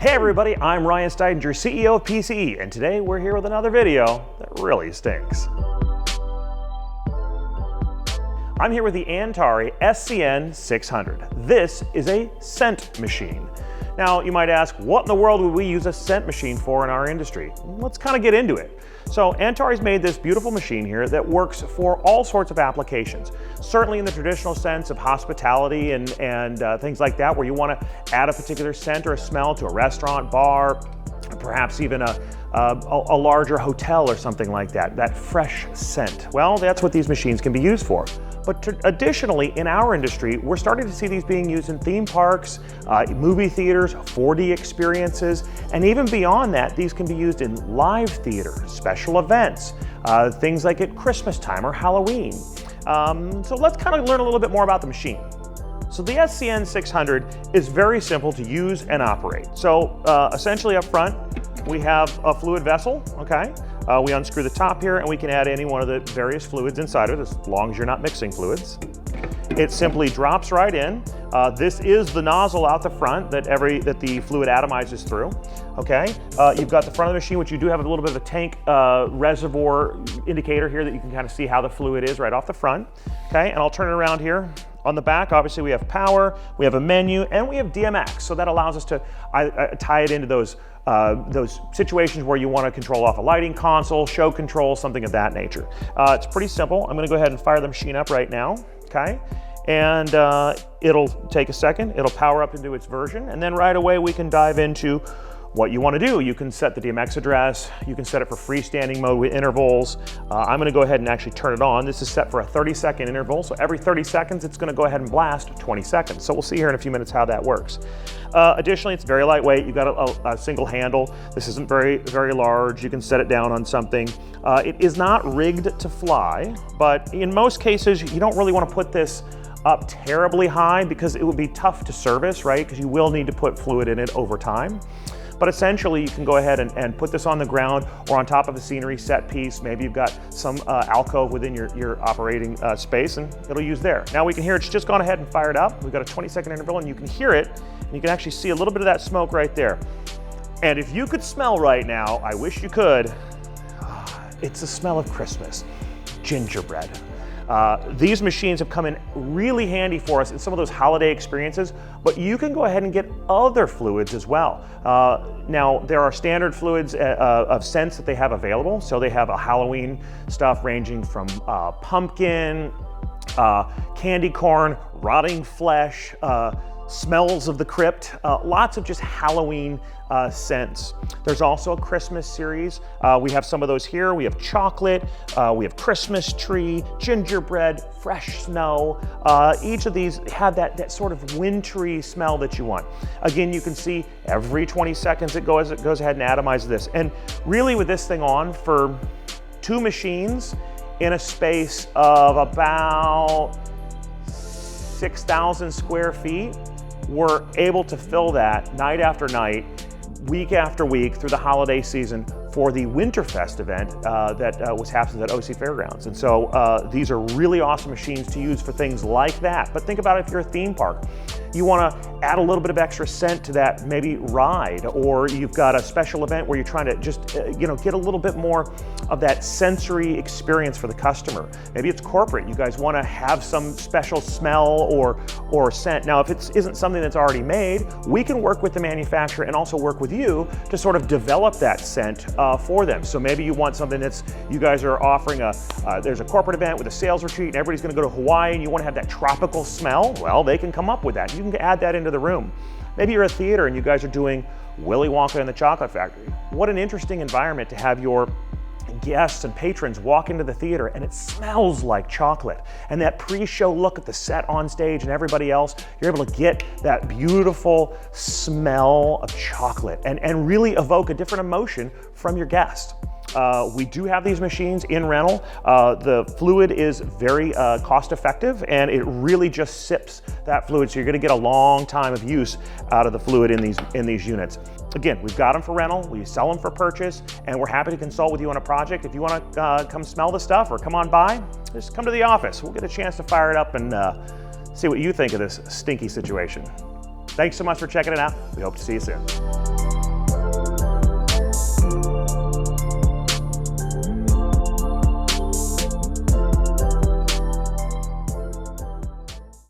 Hey everybody, I'm Ryan Steidinger, CEO of PCE, and today we're here with another video that really stinks. I'm here with the Antari SCN-600. This is a scent machine. Now, you might ask, what in the world would we use a scent machine for in our industry? Let's kind of get into it. So Antari's made this beautiful machine here that works for all sorts of applications. Certainly in the traditional sense of hospitality and things like that, where you want to add a particular scent or a smell to a restaurant, bar, perhaps even a larger hotel or something like that, that fresh scent. Well, that's what these machines can be used for. But additionally, in our industry, we're starting to see these being used in theme parks, movie theaters, 4D experiences, and even beyond that, these can be used in live theater, special events, things like at Christmas time or Halloween. So let's kind of learn a little bit more about the machine. So the SCN-600 is very simple to use and operate. So essentially up front, we have a fluid vessel, okay? We unscrew the top here and we can add any one of the various fluids inside of it, as long as you're not mixing fluids. It simply drops right in. This is the nozzle out the front that the fluid atomizes through, okay? You've got the front of the machine, which you do have a little bit of a tank reservoir indicator here that you can kind of see how the fluid is right off the front, okay? And I'll turn it around here. On the back, obviously, we have power, we have a menu, and we have DMX. So that allows us to tie it into those situations where you want to control off a lighting console, show control, something of that nature. It's pretty simple. I'm going to go ahead and fire the machine up right now, okay? And it'll take a second. It'll power up into its version, and then right away we can dive into what you want to do. You can set the DMX address, you can set it for freestanding mode with intervals. I'm going to go ahead and actually turn it on. This is set for a 30-second interval, so every 30 seconds it's going to go ahead and blast 20 seconds. So we'll see here in a few minutes how that works. Additionally, it's very lightweight. You've got a single handle. This isn't very large. You can set it down on something. It is not rigged to fly, but in most cases you don't really want to put this up terribly high because it would be tough to service, right? Because you will need to put fluid in it over time. But essentially, you can go ahead and put this on the ground or on top of a scenery set piece. Maybe you've got some alcove within your operating space, and it'll use there. Now we can hear it's just gone ahead and fired up. We've got a 20-second interval, and you can hear it, and you can actually see a little bit of that smoke right there. And if you could smell right now, I wish you could, it's the smell of Christmas, gingerbread. These machines have come in really handy for us in some of those holiday experiences, but you can go ahead and get other fluids as well. Now, there are standard fluids of scents that they have available. So they have a Halloween stuff ranging from pumpkin, candy corn, rotting flesh, smells of the crypt, lots of just Halloween scents. There's also a Christmas series. We have some of those here. We have chocolate, we have Christmas tree, gingerbread, fresh snow. Each of these have that sort of wintry smell that you want. Again, you can see every 20 seconds it goes ahead and atomizes this. And really with this thing on for 2 machines in a space of about 6,000 square feet, we're able to fill that night after night, week after week through the holiday season for the Winterfest event that was happening at OC Fairgrounds. And so these are really awesome machines to use for things like that. But think about it if you're a theme park. You want to add a little bit of extra scent to that maybe ride, or you've got a special event where you're trying to just get a little bit more of that sensory experience for the customer. Maybe it's corporate. You guys want to have some special smell or scent. Now, if it isn't something that's already made, we can work with the manufacturer and also work with you to sort of develop that scent for them. So maybe you want something you guys are offering there's a corporate event with a sales retreat and everybody's going to go to Hawaii and you want to have that tropical smell. Well, they can come up with that. You can add that into the room. Maybe you're a theater and you guys are doing Willy Wonka and the Chocolate Factory. What an interesting environment to have your guests and patrons walk into the theater and it smells like chocolate. And that pre-show look at the set on stage and everybody else, you're able to get that beautiful smell of chocolate and really evoke a different emotion from your guest. We do have these machines in rental. The fluid is very cost effective and it really just sips that fluid. So you're gonna get a long time of use out of the fluid in these units. Again, we've got them for rental, we sell them for purchase, and we're happy to consult with you on a project. If you wanna come smell the stuff or come on by, just come to the office. We'll get a chance to fire it up and see what you think of this stinky situation. Thanks so much for checking it out. We hope to see you soon.